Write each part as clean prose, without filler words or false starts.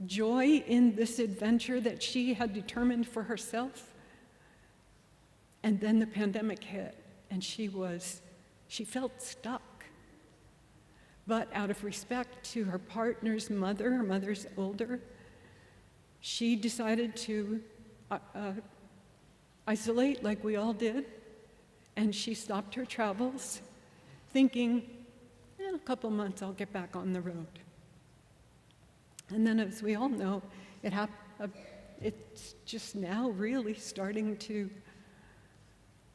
joy in this adventure that she had determined for herself. And then the pandemic hit, and she felt stuck. But out of respect to her partner's mother, her mother's older, she decided to isolate like we all did, and she stopped her travels, thinking, in a couple months I'll get back on the road. And then, as we all know, it's just now really starting to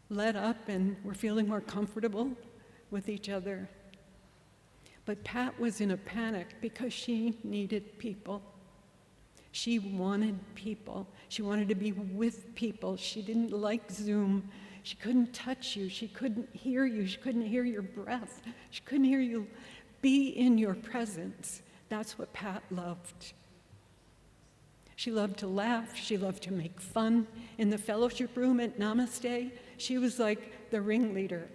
let up, and we're feeling more comfortable with each other. But Pat was in a panic because she needed people. She wanted people. She wanted to be with people. She didn't like Zoom. She couldn't touch you. She couldn't hear you. She couldn't hear your breath. She couldn't hear you be in your presence. That's what Pat loved. She loved to laugh. She loved to make fun. In the fellowship room at Namasté, she was like the ringleader,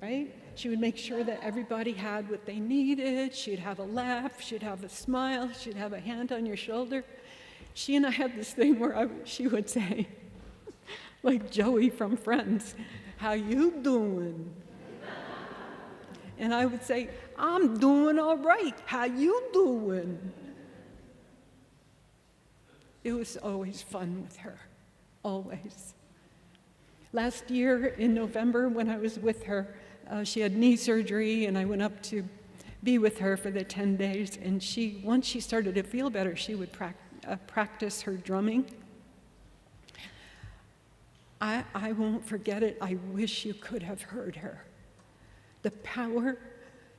right? She would make sure that everybody had what they needed. She'd have a laugh. She'd have a smile. She'd have a hand on your shoulder. She and I had this thing where she would say, like Joey from Friends, "How you doing?" And I would say, "I'm doing all right. How you doing?" It was always fun with her, always. Last year in November when I was with her, she had knee surgery, and I went up to be with her for the 10 days. And once she started to feel better, she would practice her drumming. I won't forget it. I wish you could have heard her. The power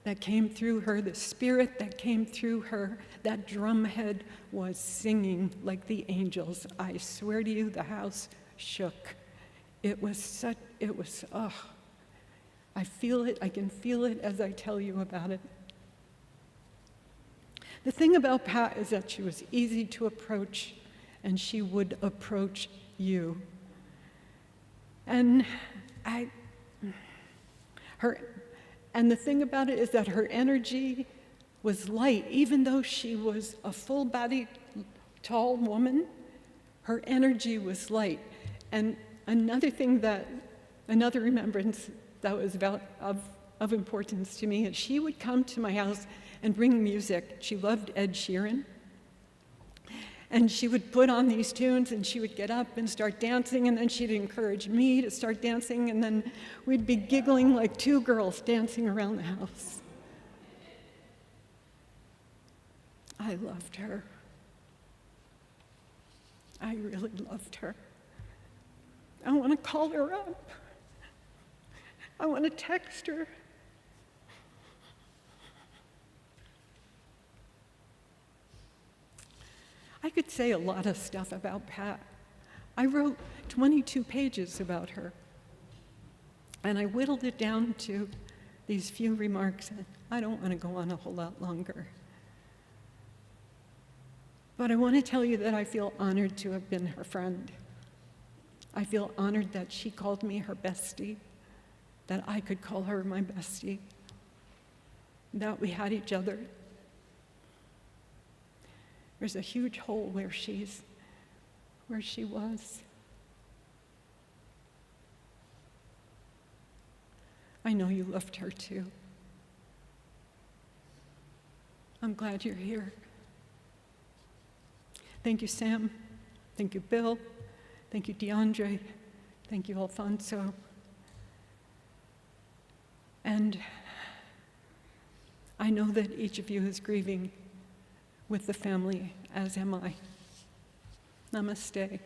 that came through her, the spirit that came through her, that drum head was singing like the angels. I swear to you, the house shook. I feel it, I can feel it as I tell you about it. The thing about Pat is that she was easy to approach, and she would approach you. And the thing about it is that her energy was light. Even though she was a full-bodied, tall woman, her energy was light. And another remembrance that was of importance to me is she would come to my house and bring music. She loved Ed Sheeran. And she would put on these tunes, and she would get up and start dancing, and then she'd encourage me to start dancing, and then we'd be giggling like two girls dancing around the house. I loved her. I really loved her. I want to call her up. I want to text her. I could say a lot of stuff about Pat. I wrote 22 pages about her, and I whittled it down to these few remarks. I don't want to go on a whole lot longer. But I want to tell you that I feel honored to have been her friend. I feel honored that she called me her bestie, that I could call her my bestie, that we had each other. There's a huge hole where she was. I know you loved her too. I'm glad you're here. Thank you, Sam. Thank you, Bill. Thank you, DeAndre. Thank you, Alfonso. And I know that each of you is grieving with the family, as am I. Namaste.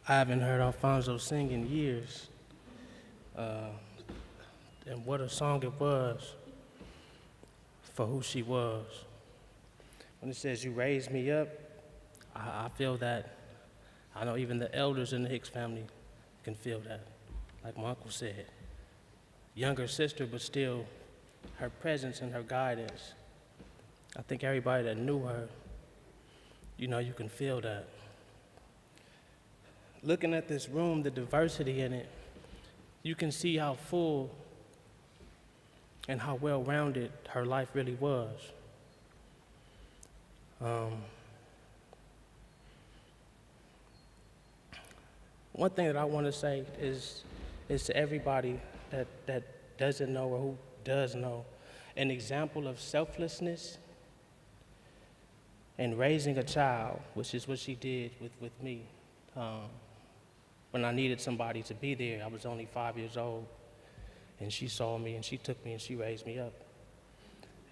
I haven't heard Alfonso sing in years. And what a song it was for who she was. When it says, "You raised me up," I feel that. I know even the elders in the Hicks family can feel that. Like my uncle said, younger sister, but still her presence and her guidance. I think everybody that knew her, you know, you can feel that. Looking at this room, the diversity in it, you can see how full and how well-rounded her life really was. One thing that I want to say is to everybody that doesn't know or who does know, an example of selflessness and raising a child, which is what she did with me. When I needed somebody to be there, I was only 5 years old, and she saw me and she took me and she raised me up.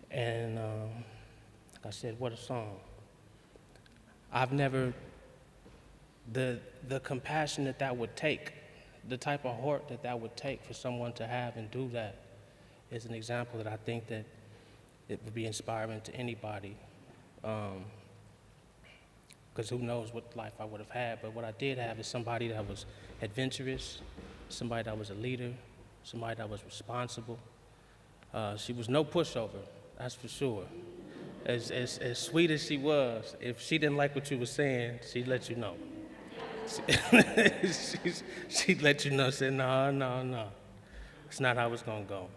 And like I said, what a song. I've never, the compassion that would take, the type of heart that would take for someone to have and do that is an example that I think that it would be inspiring to anybody. Because who knows what life I would have had, but what I did have is somebody that was adventurous, somebody that was a leader, somebody that was responsible. She was no pushover, that's for sure. As sweet as she was, if she didn't like what you were saying, she'd let you know. She'd let you know, say, no. It's not how it's gonna go.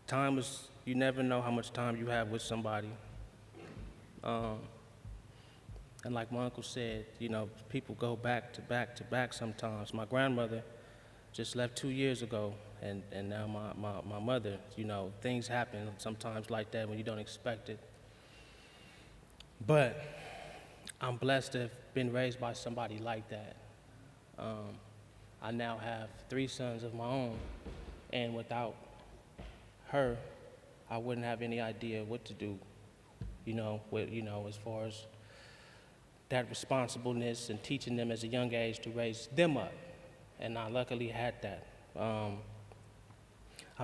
Time is, you never know how much time you have with somebody. And like my uncle said, you know, people go back to back sometimes. My grandmother just left 2 years ago, and now my mother, you know, things happen sometimes like that when you don't expect it. But I'm blessed to have been raised by somebody like that. I now have 3 sons of my own, and without her, I wouldn't have any idea what to do, as far as that responsibleness and teaching them as a young age to raise them up. And I luckily had that. I'm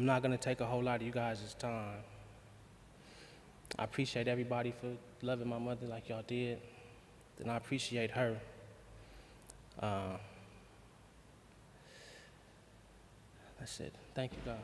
not gonna take a whole lot of you guys' time. I appreciate everybody for loving my mother like y'all did, and I appreciate her. That's it. Thank you, guys.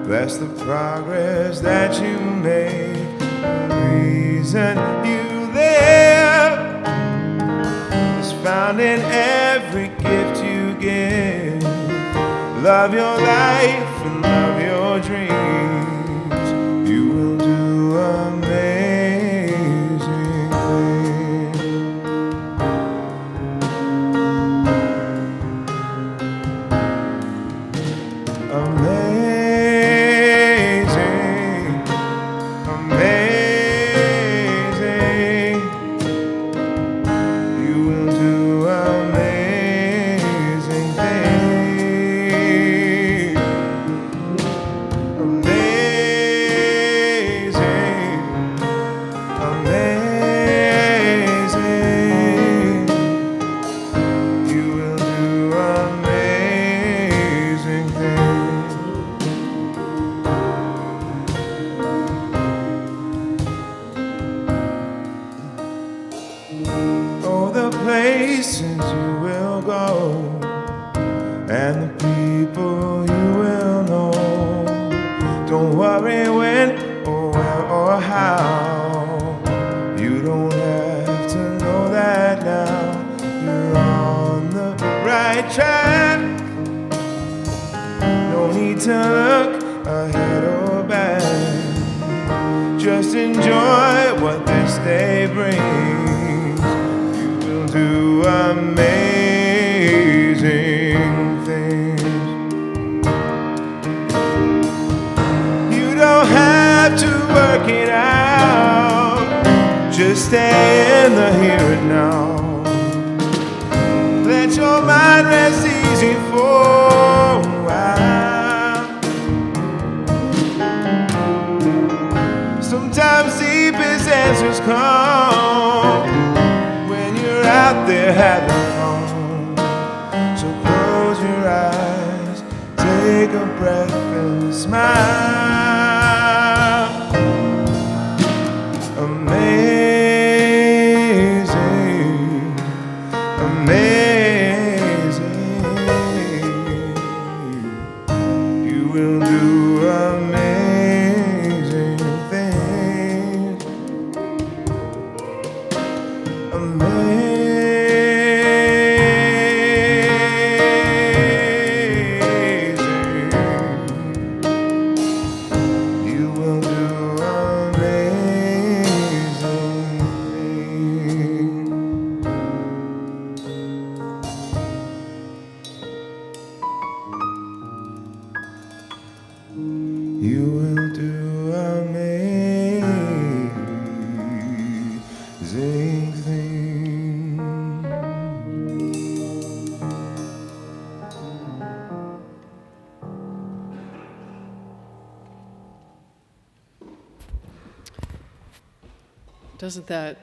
Bless the progress that you make. The reason you live is found in every gift you give. Love your life and love your dreams. You will do amazing things. to look ahead or back. Just enjoy what this day brings. You will do amazing things. You don't have to work it out. Just stay in the here and now. Let your mind rest easy for a while. Sometimes deepest answers come when you're out there having fun. So close your eyes, take a breath and smile. Amazing, amazing. You will do amazing things. Amazing. You will do amazing things. You will do amazing things. Doesn't that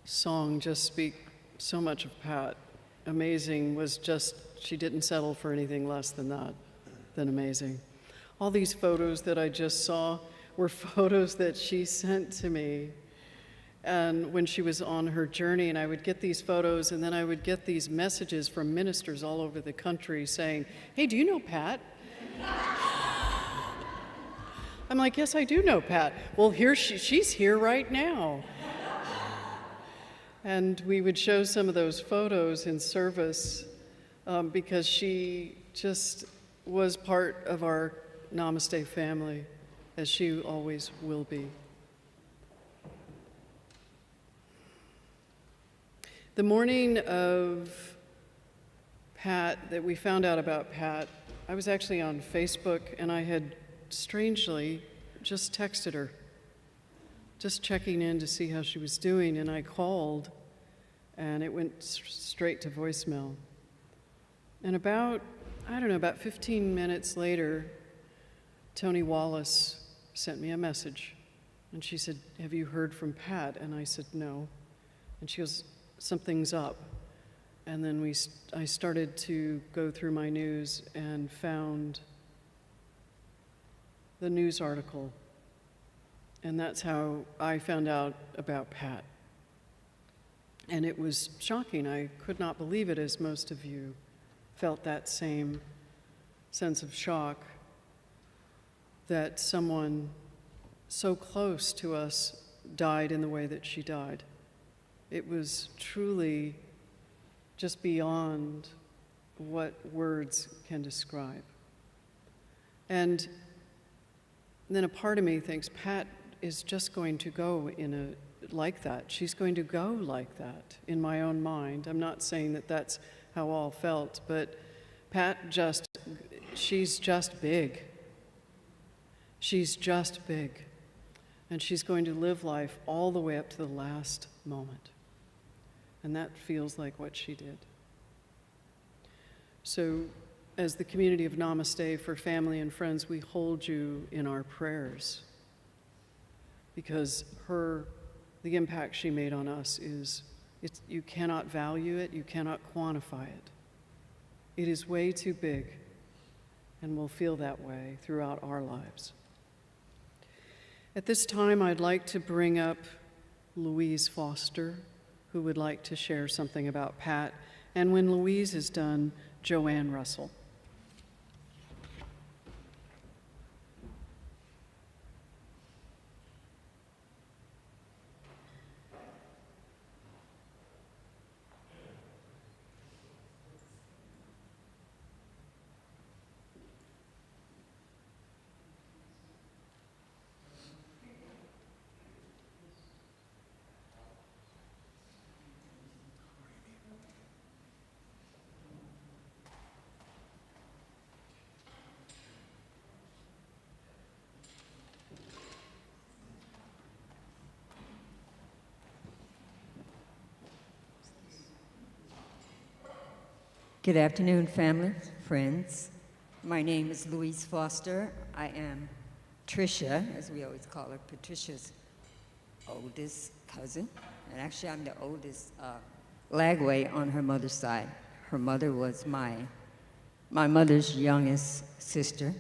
song just speak so much of Pat? Amazing was just, she didn't settle for anything less than that, than amazing. All these photos that I just saw were photos that she sent to me and when she was on her journey, and I would get these photos and then I would get these messages from ministers all over the country saying, "Hey, do you know Pat?" I'm like, "Yes, I do know Pat." "Well, she's here right now." And we would show some of those photos in service because she just was part of our Namasté family, as she always will be. The morning of Pat, that we found out about Pat, I was actually on Facebook and I had strangely just texted her, just checking in to see how she was doing, and I called and it went straight to voicemail. And about 15 minutes later, Tony Wallace sent me a message and she said, "Have you heard from Pat?" And I said, "No." And she goes, "Something's up." And then I started to go through my news and found the news article. And that's how I found out about Pat. And it was shocking. I could not believe it, as most of you felt that same sense of shock that someone so close to us died in the way that she died. It was truly just beyond what words can describe. And then a part of me thinks Pat is just going to go like that. She's going to go like that in my own mind. I'm not saying that that's how all felt, but Pat she's just big. She's just big. And she's going to live life all the way up to the last moment. And that feels like what she did. So, as the community of Namasté, for family and friends, we hold you in our prayers, because the impact she made on us you cannot value it, you cannot quantify it. It is way too big, and we'll feel that way throughout our lives. At this time, I'd like to bring up Louise Foster, who would like to share something about Pat, and when Louise is done, Joanne Russell. Good afternoon, family, friends. My name is Louise Foster. I am Tricia, as we always call her, Patricia's oldest cousin. And actually, I'm the oldest Lagway on her mother's side. Her mother was my mother's youngest sister,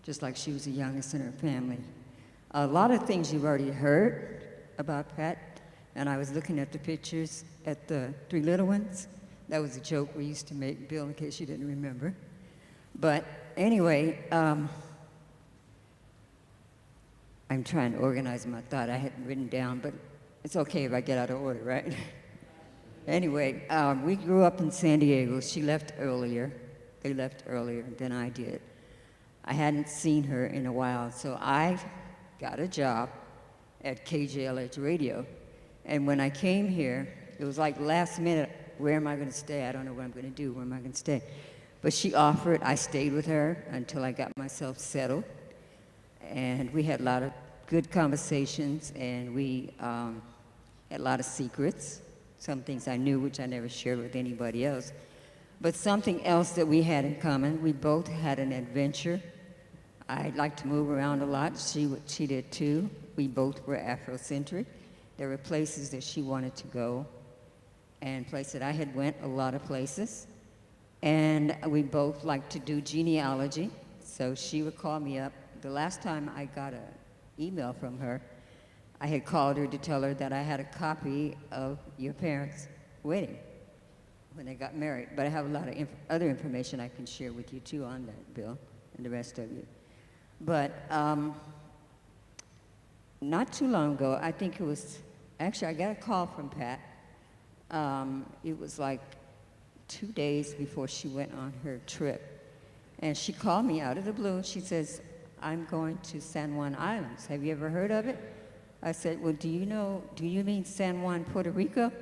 just like she was the youngest in her family. A lot of things you've already heard about Pat, and I was looking at the pictures at the three little ones. That was a joke we used to make, Bill, in case you didn't remember. But anyway, I'm trying to organize my thought. I hadn't written down, but it's okay if I get out of order, right? Anyway, we grew up in San Diego. She left earlier. They left earlier than I did. I hadn't seen her in a while, so I got a job at KJLH Radio. And when I came here, it was like last minute, where am I going to stay? I don't know what I'm going to do. Where am I going to stay? But she offered. I stayed with her until I got myself settled. And we had a lot of good conversations, and we had a lot of secrets. Some things I knew, which I never shared with anybody else. But something else that we had in common, we both had an adventure. I liked to move around a lot. She did too. We both were Afrocentric. There were places that she wanted to go, and places that I had went a lot of places. And we both liked to do genealogy, so she would call me up. The last time I got an email from her, I had called her to tell her that I had a copy of your parents' wedding when they got married. But I have a lot of other information I can share with you too on that, Bill, and the rest of you. But not too long ago, I think it was, actually I got a call from Pat. It was like 2 days before she went on her trip. And she called me out of the blue. She says, I'm going to San Juan Islands. Have you ever heard of it? I said, well, do you mean San Juan, Puerto Rico?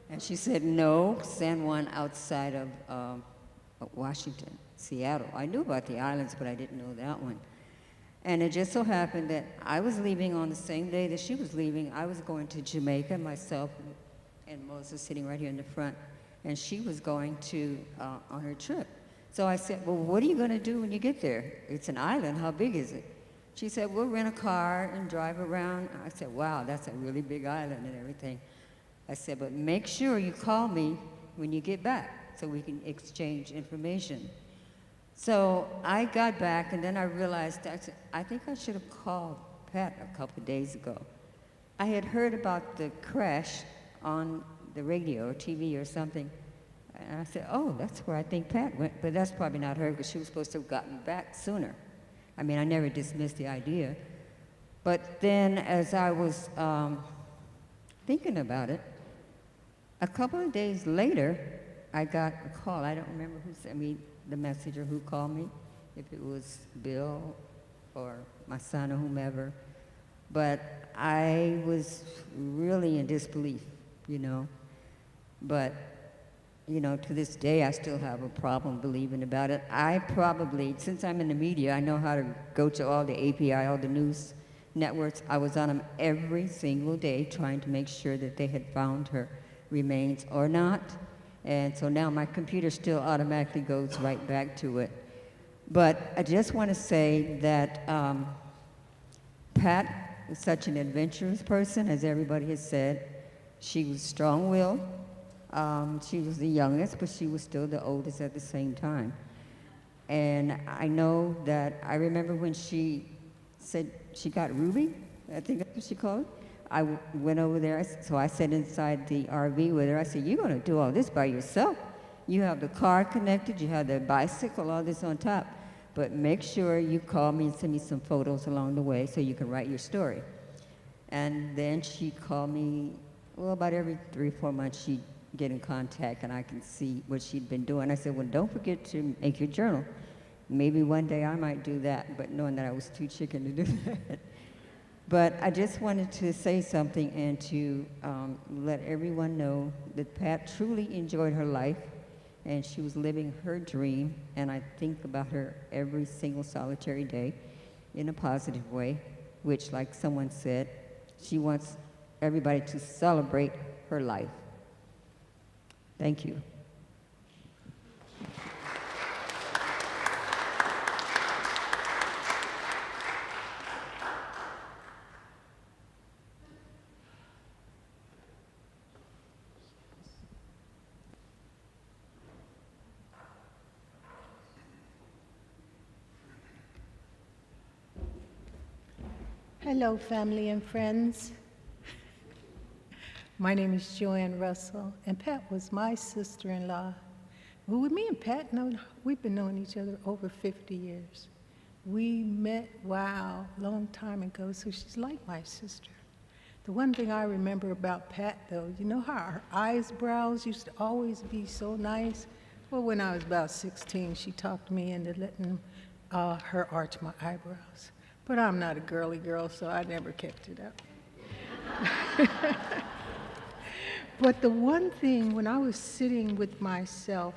And she said, no, San Juan outside of Washington, Seattle. I knew about the islands, but I didn't know that one. And it just so happened that I was leaving on the same day that she was leaving. I was going to Jamaica, myself and Moses sitting right here in the front, and she was going to on her trip. So I said, well, what are you going to do when you get there? It's an island. How big is it? She said, we'll rent a car and drive around. I said, wow, that's a really big island and everything. I said, but make sure you call me when you get back so we can exchange information. So I got back, and then I realized, I think I should have called Pat a couple of days ago. I had heard about the crash on the radio or TV or something, and I said, oh, that's where I think Pat went, but that's probably not her, because she was supposed to have gotten back sooner. I mean, I never dismissed the idea. But then as I was thinking about it, a couple of days later, I got a call. I don't remember who sent me the message or who called me, if it was Bill or my son or whomever. But I was really in disbelief, you know. But, you know, to this day, I still have a problem believing about it. I probably, since I'm in the media, I know how to go to all the API, all the news networks. I was on them every single day trying to make sure that they had found her remains or not. And so now my computer still automatically goes right back to it. But I just want to say that Pat is such an adventurous person, as everybody has said. She was strong-willed. She was the youngest, but she was still the oldest at the same time. And I know that I remember when she said she got Ruby, I think that's what she called it. I went over there, so I sat inside the RV with her. I said, you're going to do all this by yourself. You have the car connected, you have the bicycle, all this on top. But make sure you call me and send me some photos along the way so you can write your story. And then she called me, well, about every 3 or 4 months she'd get in contact and I can see what she'd been doing. I said, well, don't forget to make your journal. Maybe one day I might do that, but knowing that I was too chicken to do that. But I just wanted to say something and to let everyone know that Pat truly enjoyed her life, and she was living her dream, and I think about her every single solitary day in a positive way, which, like someone said, she wants everybody to celebrate her life. Thank you. Hello, family and friends. My name is Joanne Russell, and Pat was my sister-in-law. Well, with me and Pat, we've been knowing each other over 50 years. We met, wow, a long time ago, so she's like my sister. The one thing I remember about Pat, though, you know how her eyebrows used to always be so nice? Well, when I was about 16, she talked me into letting her arch my eyebrows. But I'm not a girly girl, so I never kept it up. But the one thing, when I was sitting with myself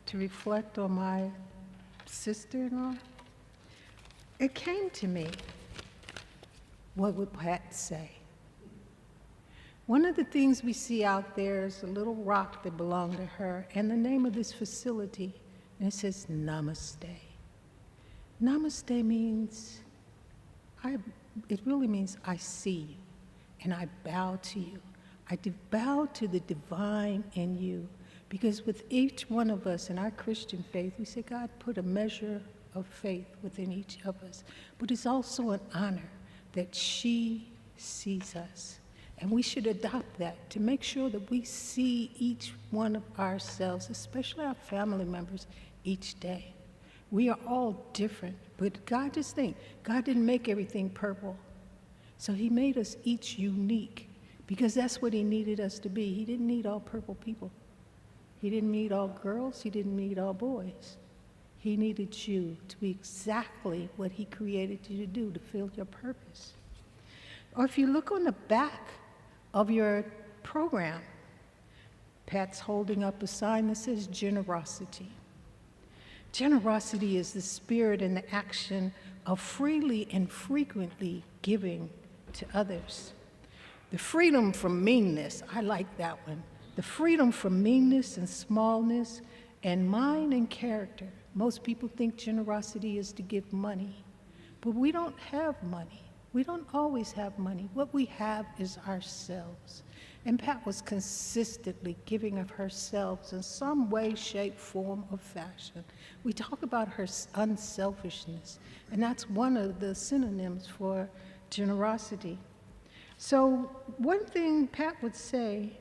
to reflect on my sister-in-law, it came to me, what would Pat say? One of the things we see out there is a little rock that belonged to her, and the name of this facility, and it says Namasté. Namasté means, it really means I see you, and I bow to you. I bow to the divine in you, because with each one of us in our Christian faith, we say God put a measure of faith within each of us, but it's also an honor that she sees us. And we should adopt that to make sure that we see each one of ourselves, especially our family members, each day. We are all different, but God, just think, God didn't make everything purple. So he made us each unique, because that's what he needed us to be. He didn't need all purple people. He didn't need all girls. He didn't need all boys. He needed you to be exactly what he created you to do, to fill your purpose. Or if you look on the back of your program, Pat's holding up a sign that says generosity. Generosity is the spirit and the action of freely and frequently giving to others. The freedom from meanness, I like that one. The freedom from meanness and smallness and mind and character. Most people think generosity is to give money, but we don't have money. We don't always have money. What we have is ourselves. And Pat was consistently giving of herself in some way, shape, form, or fashion. We talk about her unselfishness, and that's one of the synonyms for generosity. So one thing Pat would say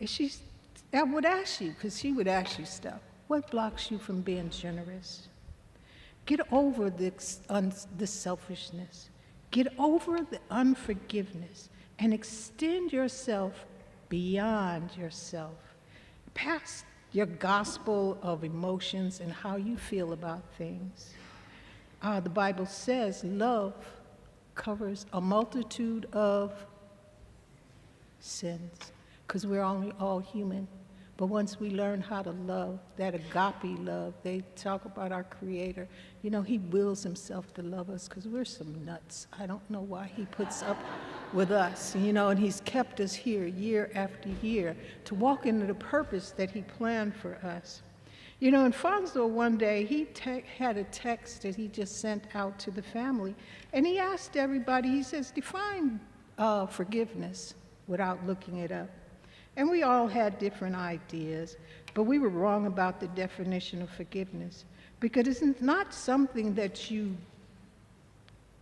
is I would ask you, because she would ask you stuff, what blocks you from being generous? Get over the selfishness. Get over the unforgiveness and extend yourself beyond yourself, past your gospel of emotions and how you feel about things. The Bible says love covers a multitude of sins, because we're only all human. But once we learn how to love, that agape love, they talk about our Creator. You know, he wills himself to love us because we're some nuts. I don't know why he puts up with us, you know, and he's kept us here year after year to walk into the purpose that he planned for us. You know, in Fonzo one day, he had a text that he just sent out to the family, and he asked everybody, he says, define forgiveness without looking it up. And we all had different ideas, but we were wrong about the definition of forgiveness, because it's not something that you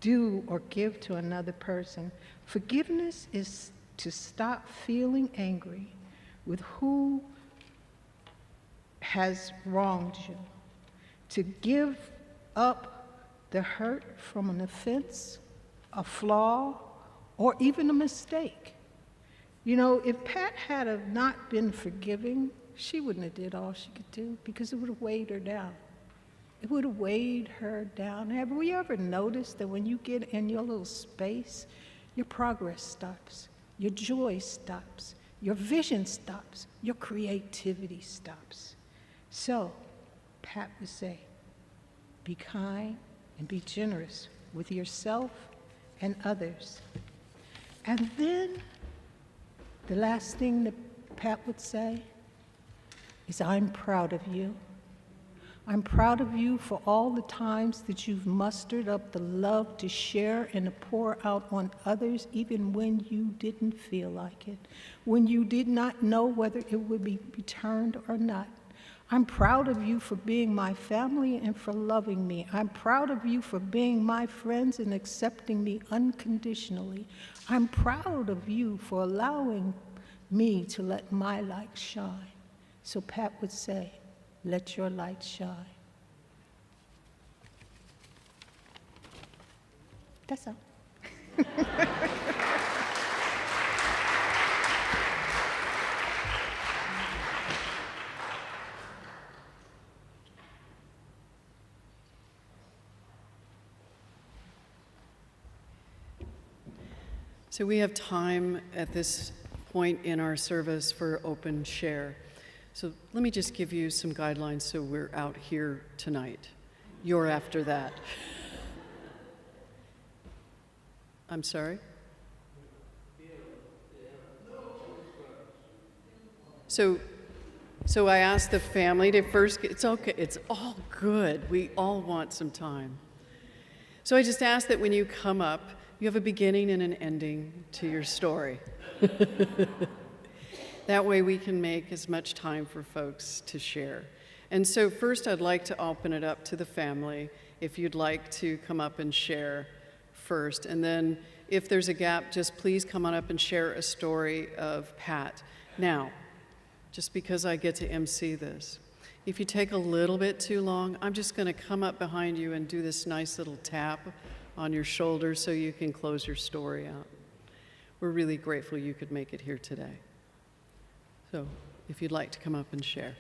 do or give to another person. Forgiveness is to stop feeling angry with who has wronged you, to give up the hurt from an offense, a flaw, or even a mistake. You know, if Pat had have not been forgiving, she wouldn't have did all she could do, because it would have weighed her down. It would have weighed her down. Have we ever noticed that when you get in your little space, your progress stops, your joy stops, your vision stops, your creativity stops? So, Pat would say, be kind and be generous with yourself and others. And then the last thing that Pat would say is, I'm proud of you. I'm proud of you for all the times that you've mustered up the love to share and to pour out on others, even when you didn't feel like it, when you did not know whether it would be returned or not. I'm proud of you for being my family and for loving me. I'm proud of you for being my friends and accepting me unconditionally. I'm proud of you for allowing me to let my light shine. So Pat would say, let your light shine. That's all. So we have time at this point in our service for open share. So let me just give you some guidelines so we're out here tonight. You're after that. I'm sorry? So I asked the family to first, it's okay, it's all good. We all want some time. So I just ask that when you come up, you have a beginning and an ending to your story. That way we can make as much time for folks to share. And so first I'd like to open it up to the family, if you'd like to come up and share first. And then if there's a gap, just please come on up and share a story of Pat. Now, just because I get to MC this, if you take a little bit too long, I'm just gonna come up behind you and do this nice little tap on your shoulder so you can close your story out. We're really grateful you could make it here today. So if you'd like to come up and share.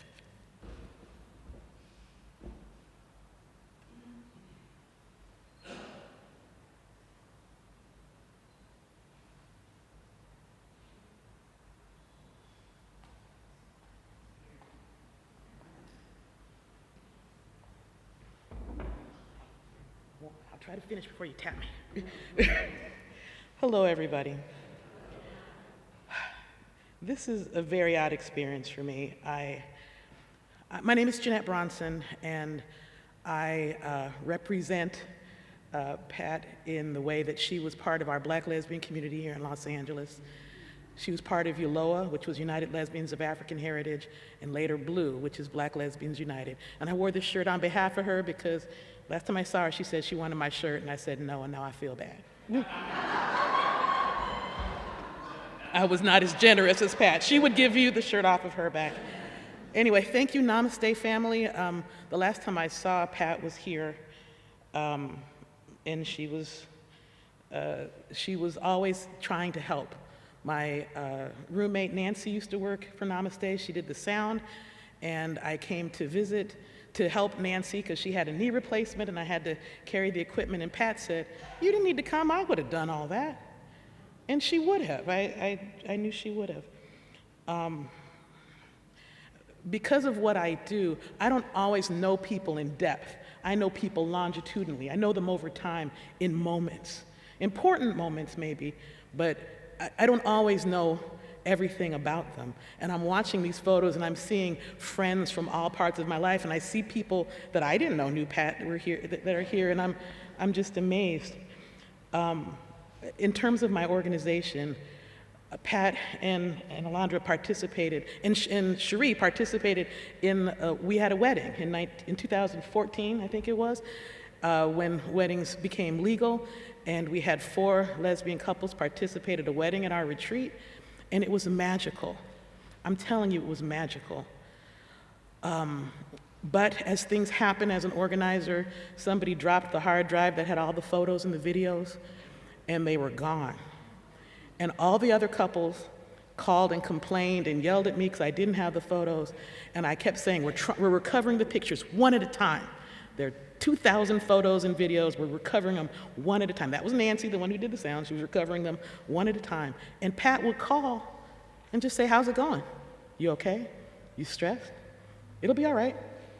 I'll try to finish before you tap me. Hello, everybody. This is a very odd experience for me. My name is Jeanette Bronson, and I represent Pat in the way that she was part of our Black lesbian community here in Los Angeles. She was part of ULOA, which was United Lesbians of African Heritage, and later BLUE, which is Black Lesbians United. And I wore this shirt on behalf of her because last time I saw her, she said she wanted my shirt, and I said no, and now I feel bad. I was not as generous as Pat. She would give you the shirt off of her back. Anyway, thank you, Namasté family. The last time I saw Pat was here, and she was always trying to help. My roommate Nancy used to work for Namasté. She did the sound, and I came to visit to help Nancy because she had a knee replacement, and I had to carry the equipment. And Pat said, "You didn't need to come. I would have done all that." And she would have. I knew she would have. Because of what I do, I don't always know people in depth. I know people longitudinally. I know them over time in moments. Important moments, maybe, but I don't always know everything about them. And I'm watching these photos, and I'm seeing friends from all parts of my life, and I see people that I didn't know knew Pat were here, that are here, and I'm just amazed. In terms of my organization, Pat and Alondra participated, and Cherie participated in, we had a wedding in 2014, I think it was, when weddings became legal, and we had 4 lesbian couples participate at a wedding at our retreat, and it was magical. I'm telling you, it was magical. But as things happen as an organizer, somebody dropped the hard drive that had all the photos and the videos, and they were gone. And all the other couples called and complained and yelled at me because I didn't have the photos, and I kept saying, we're recovering the pictures one at a time. There are 2,000 photos and videos, we're recovering them one at a time. That was Nancy, the one who did the sound, she was recovering them one at a time. And Pat would call and just say, "How's it going? You okay? You stressed? It'll be all right.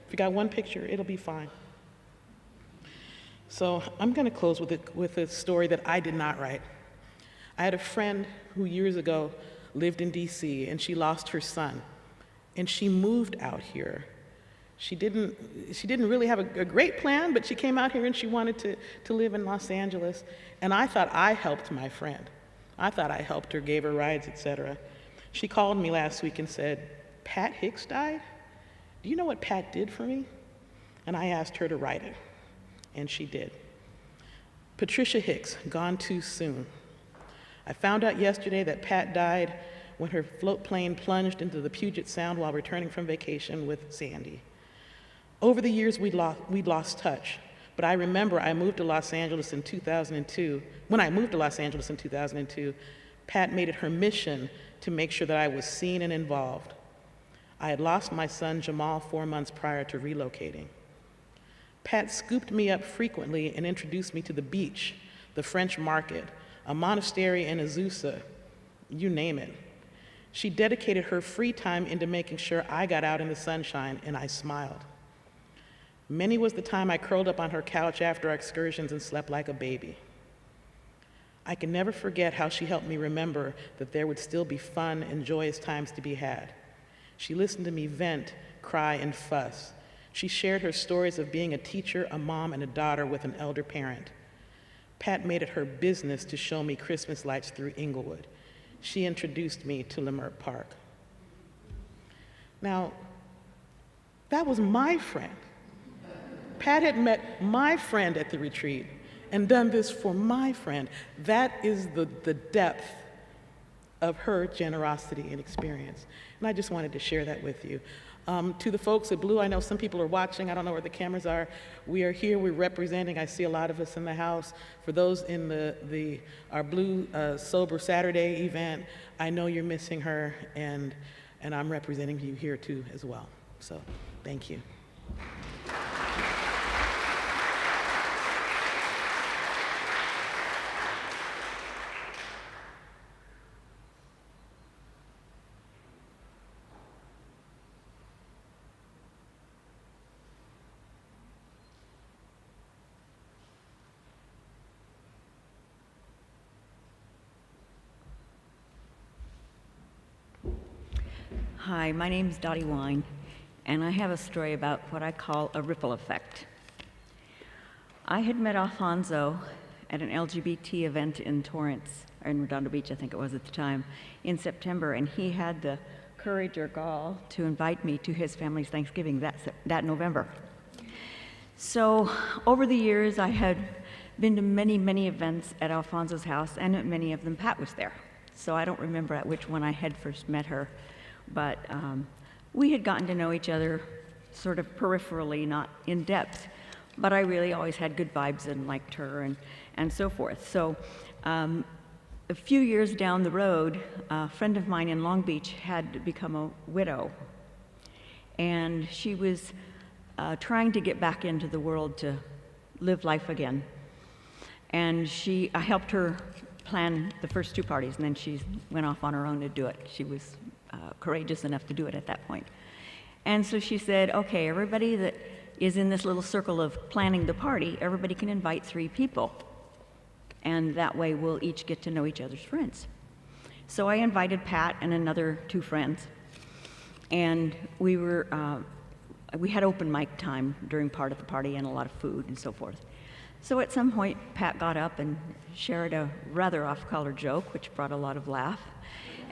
If you got one picture, it'll be fine." So I'm gonna close with a story that I did not write. I had a friend who years ago lived in DC, and she lost her son, and she moved out here. She didn't really have a great plan, but she came out here and she wanted to live in Los Angeles, and I thought I helped my friend. I thought I helped her, gave her rides, etc. She called me last week and said, "Pat Hicks died?" Do you know what Pat did for me? And I asked her to write it, and she did. Patricia Hicks, gone too soon. I found out yesterday that Pat died when her float plane plunged into the Puget Sound while returning from vacation with Sandy. Over the years, we'd lost touch, but I remember I moved to Los Angeles in 2002. When I moved to Los Angeles in 2002, Pat made it her mission to make sure that I was seen and involved. I had lost my son Jamal 4 months prior to relocating. Pat scooped me up frequently and introduced me to the beach, the French market, a monastery in Azusa, you name it. She dedicated her free time into making sure I got out in the sunshine, and I smiled. Many was the time I curled up on her couch after our excursions and slept like a baby. I can never forget how she helped me remember that there would still be fun and joyous times to be had. She listened to me vent, cry, and fuss. She shared her stories of being a teacher, a mom, and a daughter with an elder parent. Pat made it her business to show me Christmas lights through Inglewood. She introduced me to Leimert Park. Now, that was my friend. Pat had met my friend at the retreat and done this for my friend. That is the depth of her generosity and experience. And I just wanted to share that with you. To the folks at Blue, I know some people are watching. I don't know where the cameras are. We are here. We're representing. I see a lot of us in the house. For those in our Blue Sober Saturday event, I know you're missing her, and I'm representing you here too as well. So, thank you. Hi, my name is Dottie Wine, and I have a story about what I call a ripple effect. I had met Alfonso at an LGBT event in Torrance, or in Redondo Beach, I think it was at the time, in September, and he had the courage or gall to invite me to his family's Thanksgiving that November. So over the years, I had been to many, many events at Alfonso's house, and at many of them Pat was there. So I don't remember at which one I had first met her. But we had gotten to know each other sort of peripherally, not in depth. But I really always had good vibes and liked her and so forth. So a few years down the road, a friend of mine in Long Beach had become a widow. And she was trying to get back into the world to live life again. And I helped her plan the first two parties, and then she went off on her own to do it. She was courageous enough to do it at that point. And so she said, okay, everybody that is in this little circle of planning the party, everybody can invite 3 people. And that way we'll each get to know each other's friends. So I invited Pat and another 2 friends. And we had open mic time during part of the party and a lot of food and so forth. So at some point, Pat got up and shared a rather off-color joke, which brought a lot of laugh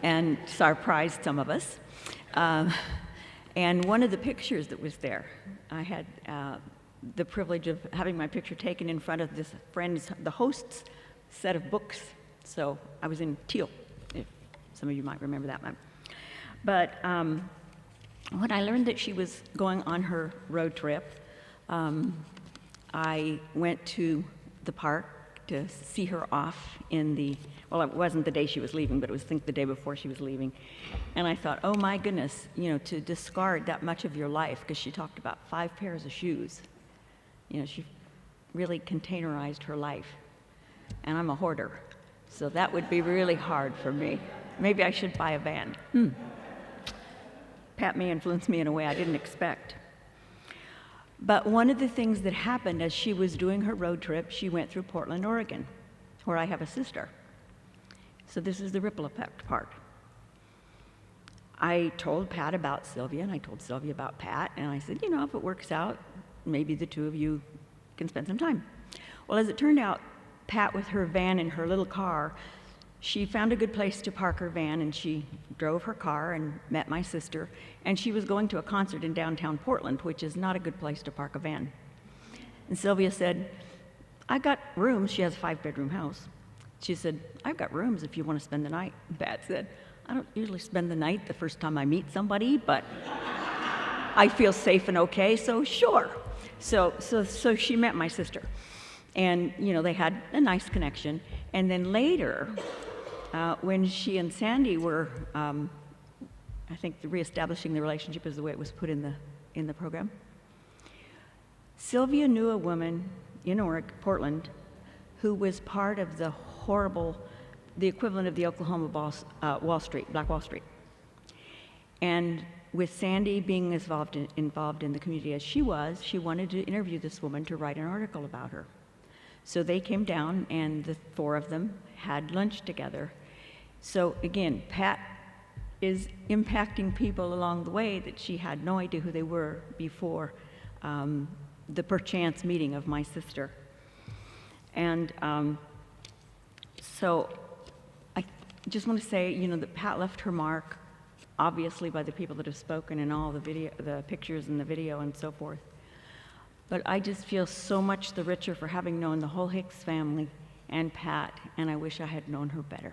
and surprised some of us. And one of the pictures that was there, I had the privilege of having my picture taken in front of this friend's, the host's set of books. So I was in teal, if some of you might remember that one. But when I learned that she was going on her road trip, I went to the park to see her off well, it wasn't the day she was leaving, but it was, I think, the day before she was leaving. And I thought, oh my goodness, to discard that much of your life, because she talked about 5 pairs of shoes. She really containerized her life. And I'm a hoarder, so that would be really hard for me. Maybe I should buy a van. Pat may influence me in a way I didn't expect. But one of the things that happened as she was doing her road trip, she went through Portland, Oregon, where I have a sister. So this is the ripple effect part. I told Pat about Sylvia, and I told Sylvia about Pat, and I said, if it works out, maybe the 2 of you can spend some time. Well, as it turned out, Pat, with her van and her little car, She found a good place to park her van, and she drove her car and met my sister, and she was going to a concert in downtown Portland, which is not a good place to park a van. And Sylvia said, "I got rooms." She has a 5-bedroom house. She said, "I've got rooms if you want to spend the night." Pat said, "I don't usually spend the night the first time I meet somebody, but I feel safe and okay, so sure." So she met my sister, and they had a nice connection. And then later, when she and Sandy were, I think, reestablishing the relationship is the way it was put in the program. Sylvia knew a woman in Portland, who was part of the equivalent of the Oklahoma Wall Street, Black Wall Street. And with Sandy being as involved in the community as she was, she wanted to interview this woman to write an article about her. So they came down, and the 4 of them had lunch together. So again, Pat is impacting people along the way that she had no idea who they were before the perchance meeting of my sister. And so I just want to say, that Pat left her mark, obviously by the people that have spoken and all the pictures and the video and so forth. But I just feel so much the richer for having known the whole Hicks family and Pat, and I wish I had known her better.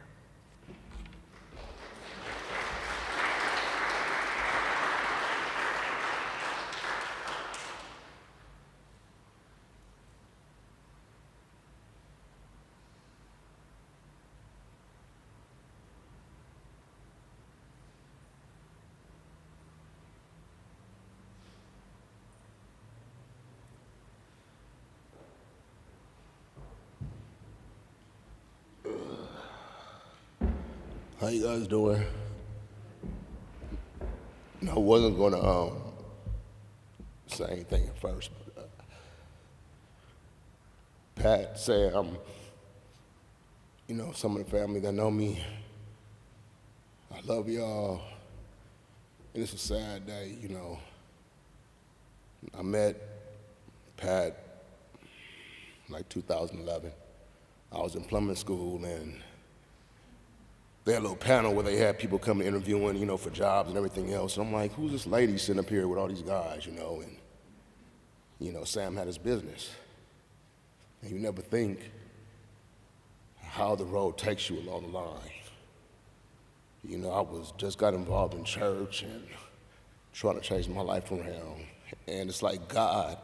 How you guys doing? I wasn't gonna say anything at first, but Pat, Sam, some of the family that know me, I love y'all, and it's a sad day, I met Pat like 2011. I was in plumbing school, and they had a little panel where they had people come interviewing, for jobs and everything else. And I'm like, who's this lady sitting up here with all these guys, And, Sam had his business. And you never think how the road takes you along the line. I just got involved in church and trying to change my life around. And it's like God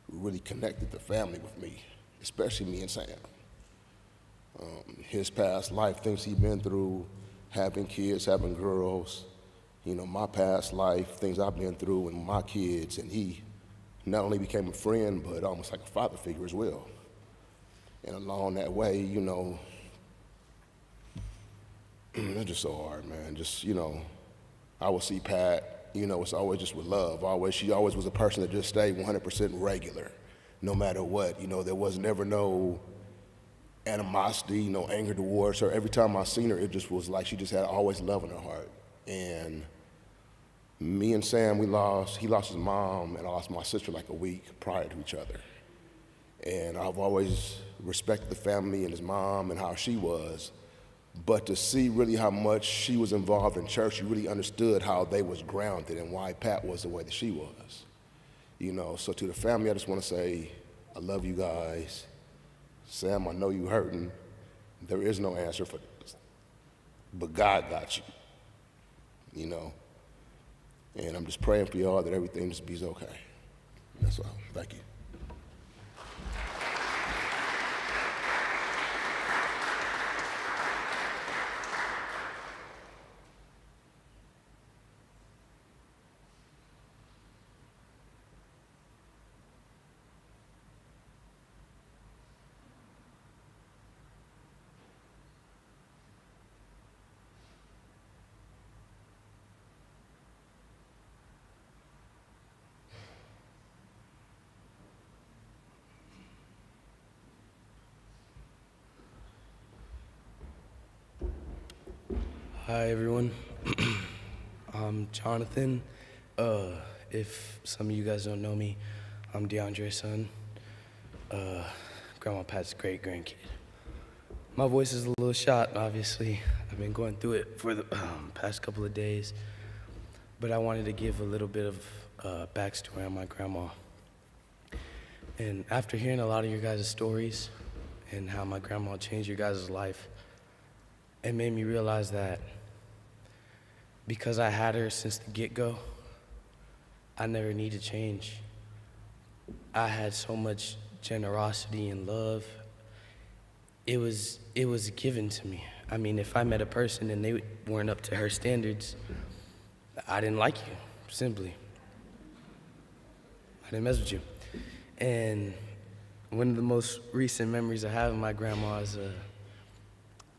really connected the family with me, especially me and Sam. His past life, things he'd been through, having kids, having girls, my past life, things I've been through and my kids, and he not only became a friend, but almost like a father figure as well. And along that way, it's just so hard, man. Just, I would see Pat, it's always just with love. She always was a person that just stayed 100% regular, no matter what. There was never no animosity, no anger towards her. Every time I seen her, it just was like she just had always love in her heart. And me and Sam, he lost his mom, and I lost my sister like a week prior to each other. And I've always respected the family and his mom and how she was, but to see really how much she was involved in church, you really understood how they was grounded and why Pat was the way that she was. So to the family, I just want to say, I love you guys. Sam, I know you hurting. There is no answer for this, but God got you, And I'm just praying for y'all that everything just be okay. That's all. Thank you. Hi, everyone. I'm Jonathan. If some of you guys don't know me, I'm DeAndre's son, Grandma Pat's great-grandkid. My voice is a little shot, obviously. I've been going through it for the past couple of days. But I wanted to give a little bit of backstory on my grandma. And after hearing a lot of your guys' stories and how my grandma changed your guys' life, it made me realize that because I had her since the get-go, I never needed change. I had so much generosity and love. It was given to me. I mean, if I met a person and they weren't up to her standards, I didn't like you, simply. I didn't mess with you. And one of the most recent memories I have of my grandma is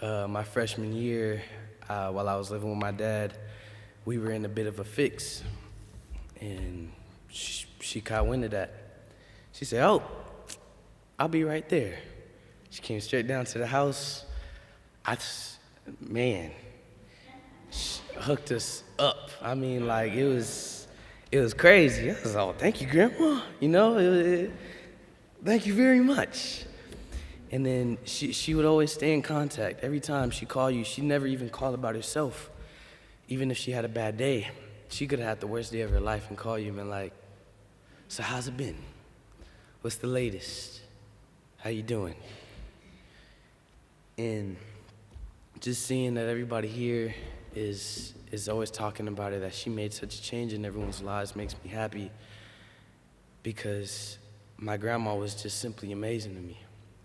my freshman year, while I was living with my dad, we were in a bit of a fix. And she caught wind of that. She said, "Oh, I'll be right there." She came straight down to the house. She hooked us up. I mean, like, it was crazy. I was like, "Oh, thank you, Grandma." You know, thank you very much. And then she would always stay in contact. Every time she called you, she never even called about herself. Even if she had a bad day, she could have had the worst day of her life and call you and been like, "So how's it been? What's the latest? How you doing?" And just seeing that everybody here is always talking about it, that she made such a change in everyone's lives, makes me happy, because my grandma was just simply amazing to me.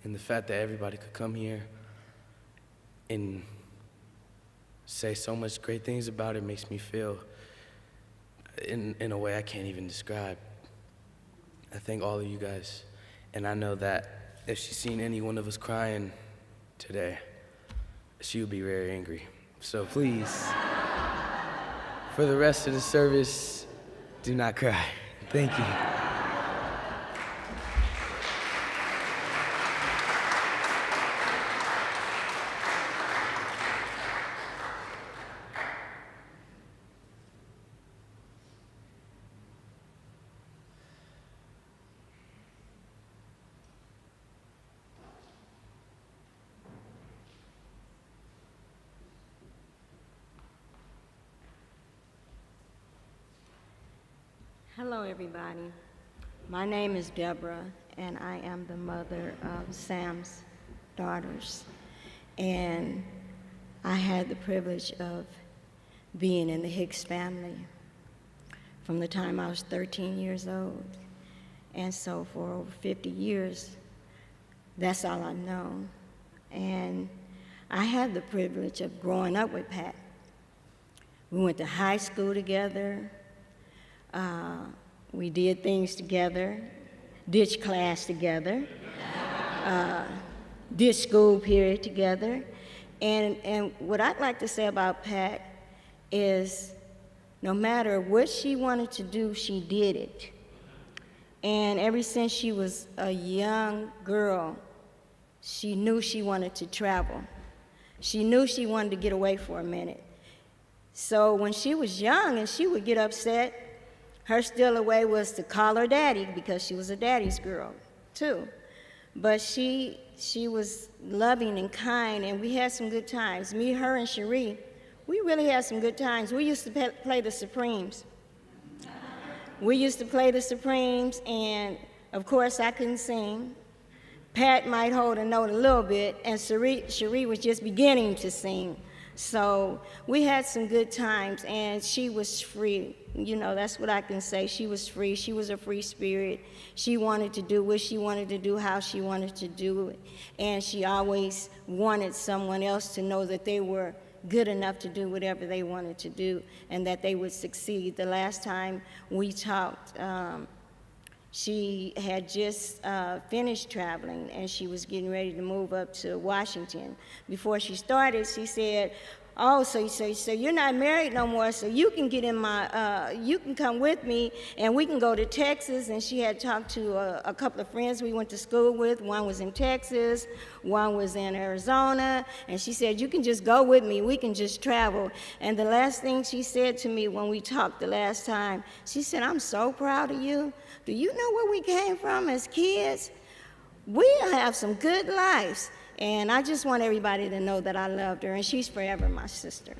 And the fact that everybody could come here and say so much great things about her makes me feel in a way I can't even describe. I thank all of you guys, and I know that if she's seen any one of us crying today, she would be very angry. So please, for the rest of the service, do not cry. Thank you. Hello, everybody. My name is Deborah, and I am the mother of Sam's daughters. And I had the privilege of being in the Hicks family from the time I was 13 years old. And so for over 50 years, that's all I've known. And I had the privilege of growing up with Pat. We went to high school together. We did things together, ditch class together, ditch school period together. And what I'd like to say about Pat is no matter what she wanted to do, she did it. And ever since she was a young girl, she knew she wanted to travel. She knew she wanted to get away for a minute. So when she was young and she would get upset, her still away was to call her daddy, because she was a daddy's girl too. But she was loving and kind, and we had some good times. Me, her, and Cherie, we really had some good times. We used to play the Supremes. We used to play the Supremes, and of course I couldn't sing. Pat might hold a note a little bit, and Cherie was just beginning to sing. So we had some good times, and she was free. You know, that's what I can say. She was free. She was a free spirit. She wanted to do what she wanted to do, how she wanted to do it. And she always wanted someone else to know that they were good enough to do whatever they wanted to do and that they would succeed. The last time we talked, she had just finished traveling, and she was getting ready to move up to Washington. Before she started, she said, "Oh, so you're not married no more, so you can get in my, you can come with me, and we can go to Texas." And she had talked to a couple of friends we went to school with. One was in Texas, one was in Arizona, and she said, "You can just go with me, we can just travel." And the last thing she said to me when we talked the last time, she said, "I'm so proud of you. Do you know where we came from as kids? We have some good lives." And I just want everybody to know that I loved her, and she's forever my sister.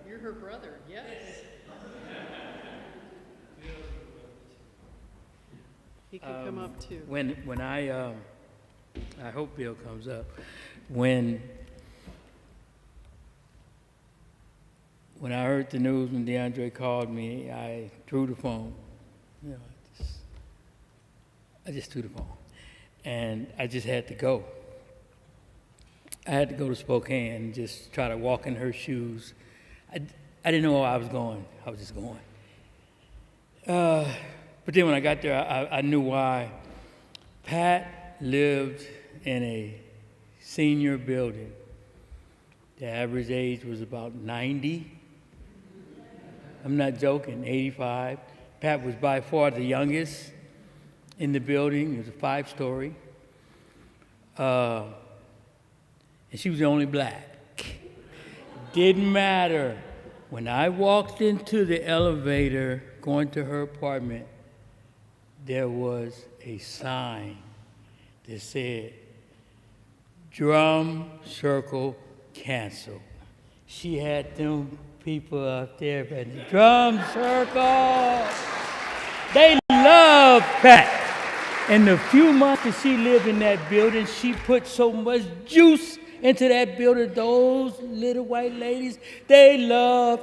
You're her brother, yes. He can come up too. When I hope Bill comes up. When I heard the news when DeAndre called me, I threw the phone. You know, I just threw the phone, and I just had to go. I had to go to Spokane and just try to walk in her shoes. I didn't know where I was going. I was just going. But then when I got there, I knew why. Pat lived in a senior building. The average age was about 90. I'm not joking, 85. Pat was by far the youngest in the building. It was a 5-story. And she was the only black. Didn't matter. When I walked into the elevator going to her apartment, there was a sign that said, "Drum circle canceled." She had them people up there at the drum circle. They love Pat. In the few months that she lived in that building, she put so much juice into that building. Those little white ladies, they love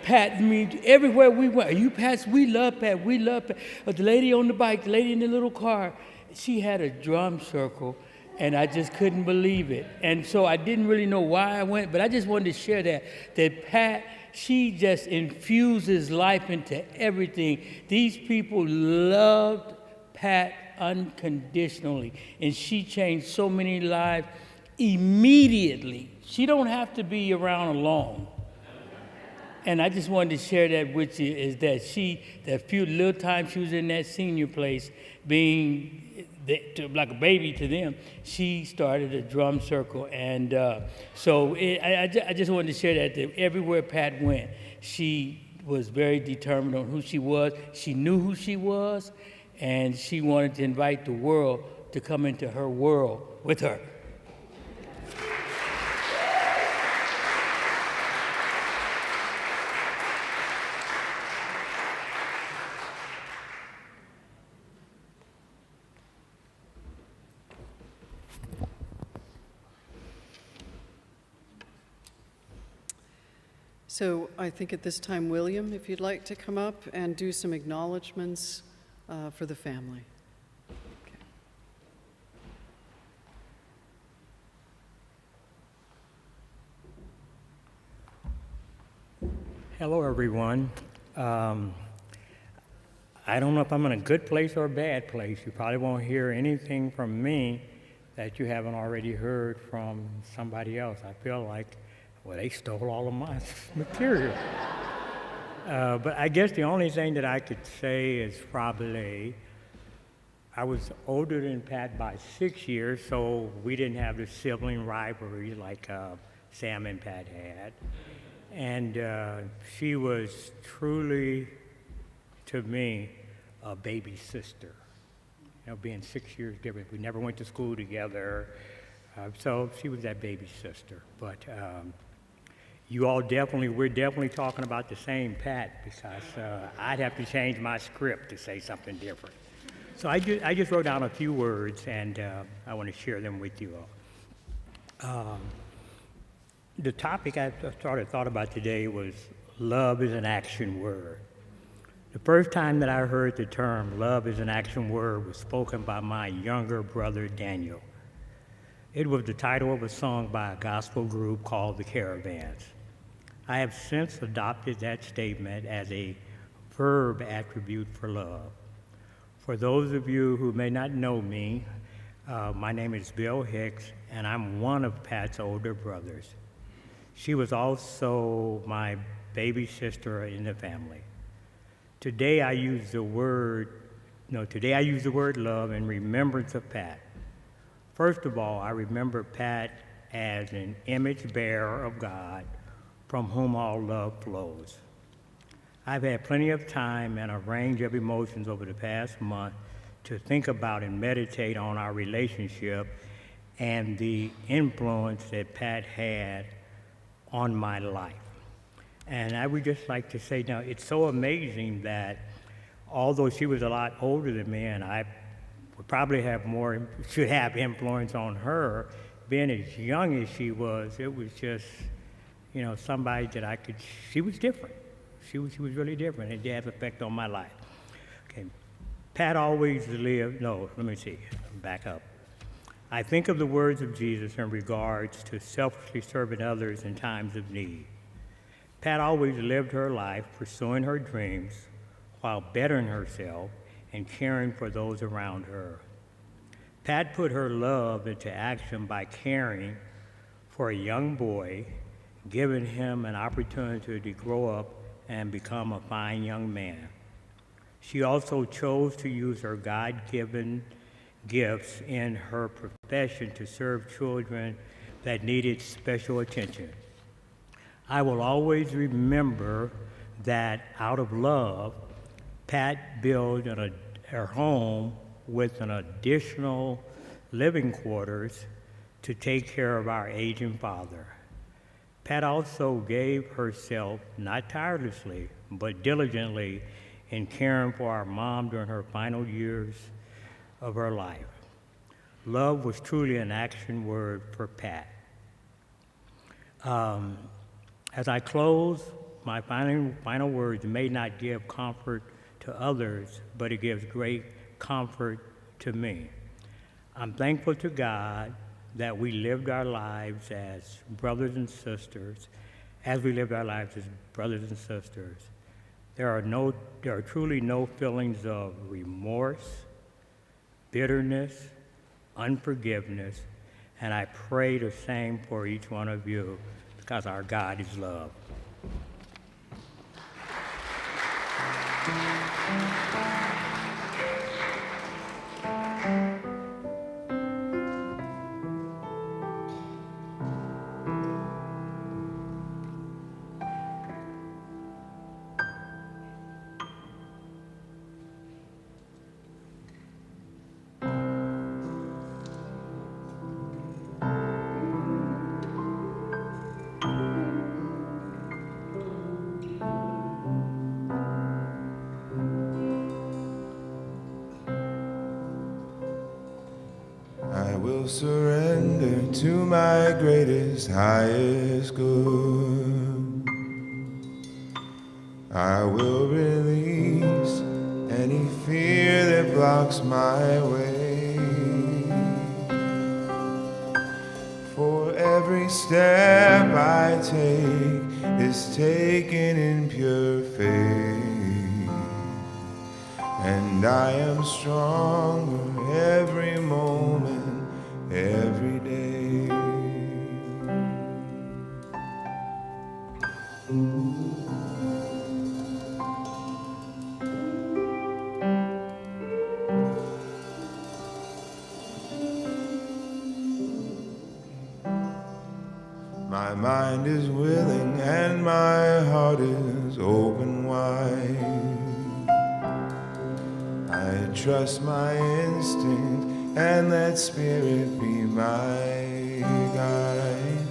Pat. I mean, everywhere we went, "Are you Pat? We love Pat. We love Pat." The lady on the bike, the lady in the little car, she had a drum circle, and I just couldn't believe it. And so I didn't really know why I went, but I just wanted to share that Pat, she just infuses life into everything. These people loved Pat unconditionally, and she changed so many lives immediately. She don't have to be around alone. And I just wanted to share that with you, is that that few little time she was in that senior place, being like a baby to them, she started a drum circle. And I just wanted to share that everywhere Pat went, she was very determined on who she was. She knew who she was, and she wanted to invite the world to come into her world with her. So I think at this time, William, if you'd like to come up and do some acknowledgments for the family. Okay. Hello, everyone. I don't know if I'm in a good place or a bad place. You probably won't hear anything from me that you haven't already heard from somebody else. I feel like, well, they stole all of my material. But I guess the only thing that I could say is probably I was older than Pat by 6 years, so we didn't have the sibling rivalry like Sam and Pat had. And she was truly, to me, a baby sister. You know, being 6 years different, we never went to school together, so she was that baby sister. But we're definitely talking about the same Pat, because I'd have to change my script to say something different. So I just wrote down a few words, and I want to share them with you all. The topic I thought about today was love is an action word. The first time that I heard the term love is an action word was spoken by my younger brother, Daniel. It was the title of a song by a gospel group called the Caravans. I have since adopted that statement as a verb attribute for love. For those of you who may not know me, my name is Bill Hicks, and I'm one of Pat's older brothers. She was also my baby sister in the family. Today I use the word love in remembrance of Pat. First of all, I remember Pat as an image bearer of God from whom all love flows. I've had plenty of time and a range of emotions over the past month to think about and meditate on our relationship and the influence that Pat had on my life. And I would just like to say now, it's so amazing that although she was a lot older than me, and I would probably should have influence on her, being as young as she was, it was just, somebody that she was different. She was really different. It did have an effect on my life. Okay, Pat always lived, back up. I think of the words of Jesus in regards to selflessly serving others in times of need. Pat always lived her life pursuing her dreams while bettering herself and caring for those around her. Pat put her love into action by caring for a young boy, giving him an opportunity to grow up and become a fine young man. She also chose to use her God-given gifts in her profession to serve children that needed special attention. I will always remember that out of love, Pat built her home with an additional living quarters to take care of our aging father. Pat also gave herself, not tirelessly, but diligently, in caring for our mom during her final years of her life. Love was truly an action word for Pat. As I close, my final words may not give comfort to others, but it gives great comfort to me. I'm thankful to God that we lived our lives as brothers and sisters. As we lived our lives as brothers and sisters, there are truly no feelings of remorse, bitterness, unforgiveness, and I pray the same for each one of you, because our God is love. I will surrender to my greatest, highest good. I will release any fear that blocks my way. For every step I take is taken in pure faith, and I am stronger every moment, every day. My mind is willing and my heart is open wide. I trust my instinct and let spirit be my guide.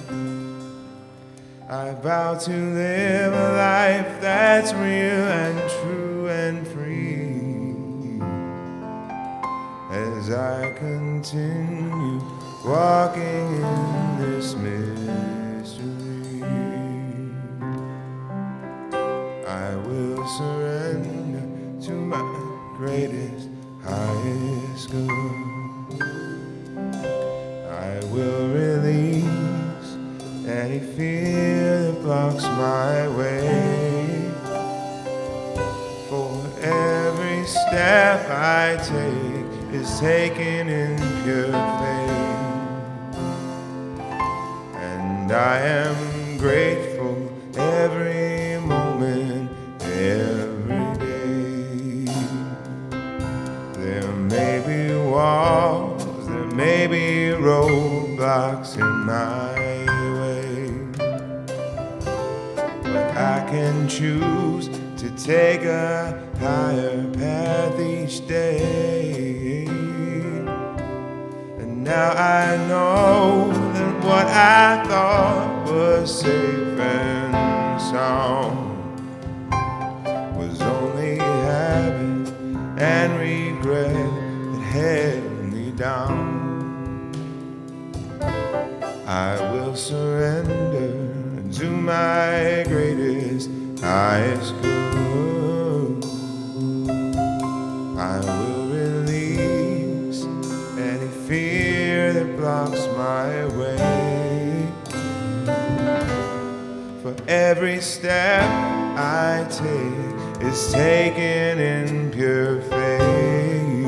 I vow to live a life that's real and true and free, as I continue walking in this mystery. I will surrender to my greatest, highest good. I will release any fear that blocks my way. For take is taken in pure faith. And I am grateful every moment, every day. There may be walls, there may be roadblocks in my way, but I can choose to take a higher path each day. And now I know that what I thought was safe and sound was only habit and regret that held me down. I will surrender to my greatest, highest good. I will release any fear that blocks my way. For every step I take is taken in pure faith,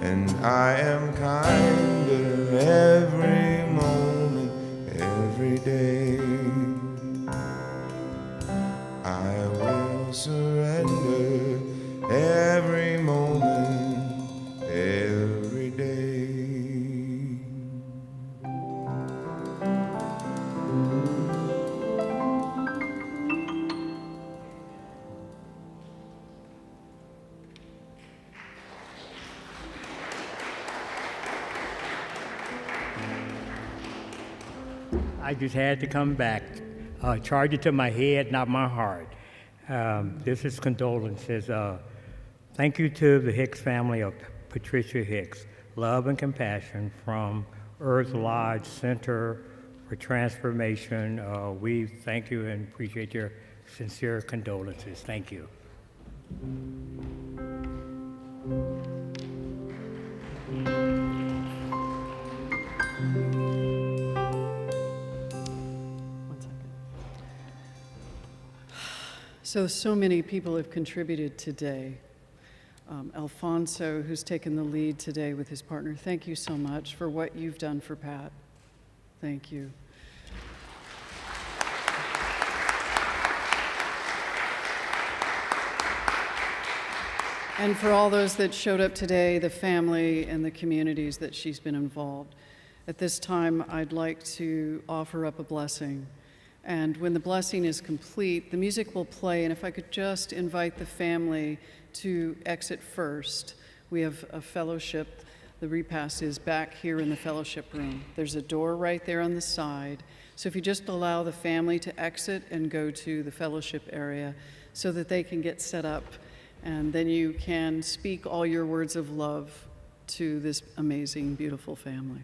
and I am kinder every moment, every day. I will surrender every moment, every day. I just had to come back. Charge it to my head, not my heart. This is condolences. Thank you to the Hicks family of Patricia Hicks. Love and compassion from Earth Lodge Center for Transformation. We thank you and appreciate your sincere condolences. Thank you. So many people have contributed today. Alfonso, who's taken the lead today with his partner, thank you so much for what you've done for Pat. Thank you. And for all those that showed up today, the family and the communities that she's been involved. At this time, I'd like to offer up a blessing. And when the blessing is complete, the music will play, and if I could just invite the family to exit first. We have a fellowship. The repast is back here in the fellowship room. There's a door right there on the side. So if you just allow the family to exit and go to the fellowship area so that they can get set up, and then you can speak all your words of love to this amazing, beautiful family.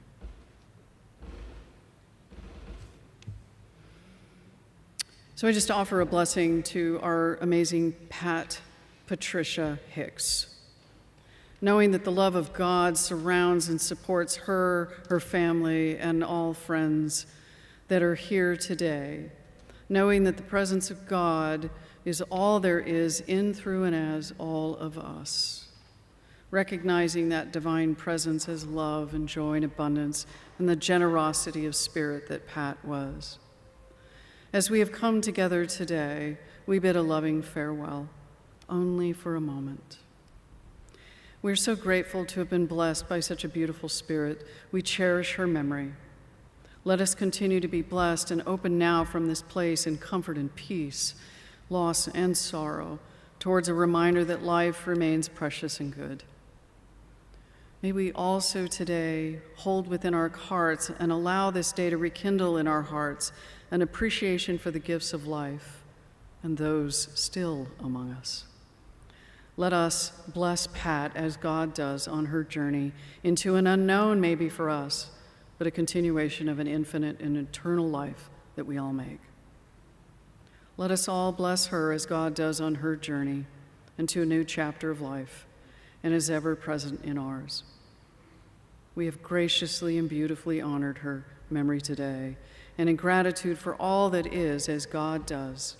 So I just offer a blessing to our amazing Pat Patricia Hicks, knowing that the love of God surrounds and supports her, her family, and all friends that are here today, knowing that the presence of God is all there is in, through, and as all of us, recognizing that divine presence as love and joy and abundance and the generosity of spirit that Pat was. As we have come together today, we bid a loving farewell, only for a moment. We're so grateful to have been blessed by such a beautiful spirit. We cherish her memory. Let us continue to be blessed and open now from this place in comfort and peace, loss and sorrow, towards a reminder that life remains precious and good. May we also today hold within our hearts and allow this day to rekindle in our hearts an appreciation for the gifts of life and those still among us. Let us bless Pat as God does on her journey into an unknown maybe for us, but a continuation of an infinite and eternal life that we all make. Let us all bless her as God does on her journey into a new chapter of life and is ever present in ours. We have graciously and beautifully honored her memory today, and in gratitude for all that is as God does,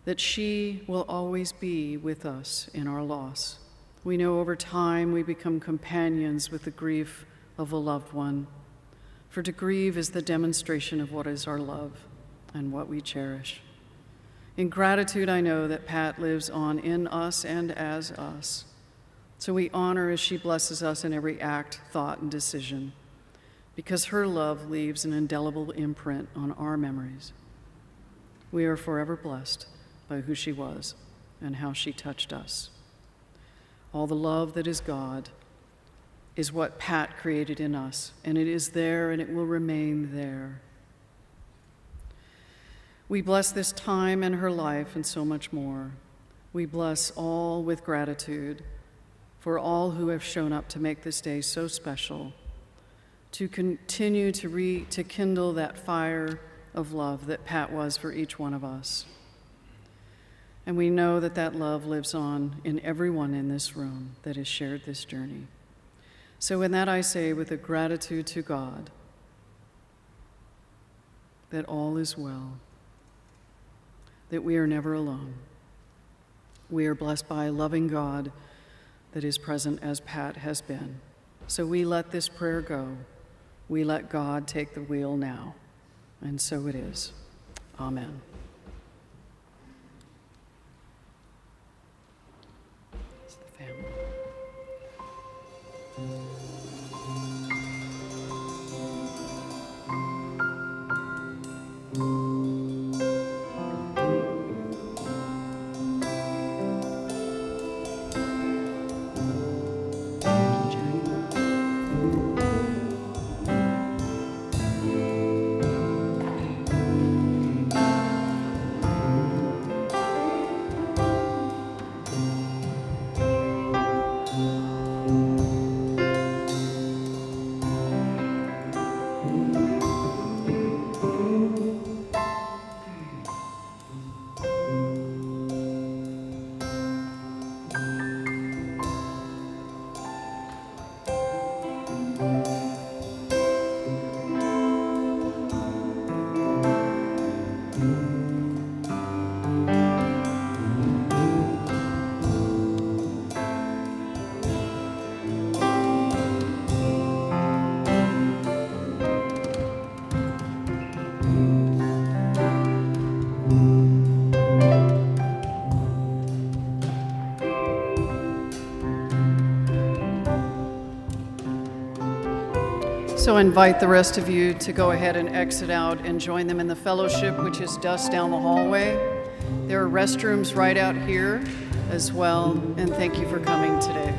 that she will always be with us in our loss. We know over time we become companions with the grief of a loved one, for to grieve is the demonstration of what is our love and what we cherish. In gratitude, I know that Pat lives on in us and as us. So we honor as she blesses us in every act, thought, and decision, because her love leaves an indelible imprint on our memories. We are forever blessed by who she was and how she touched us. All the love that is God is what Pat created in us, and it is there and it will remain there. We bless this time and her life and so much more. We bless all with gratitude for all who have shown up to make this day so special, to continue to kindle that fire of love that Pat was for each one of us. And we know that that love lives on in everyone in this room that has shared this journey. So in that I say, with a gratitude to God, that all is well, that we are never alone. We are blessed by a loving God that is present as Pat has been. So we let this prayer go. We let God take the wheel now. And so it is. Amen. It's the family. So I invite the rest of you to go ahead and exit out and join them in the fellowship, which is just down the hallway. There are restrooms right out here as well, and thank you for coming today.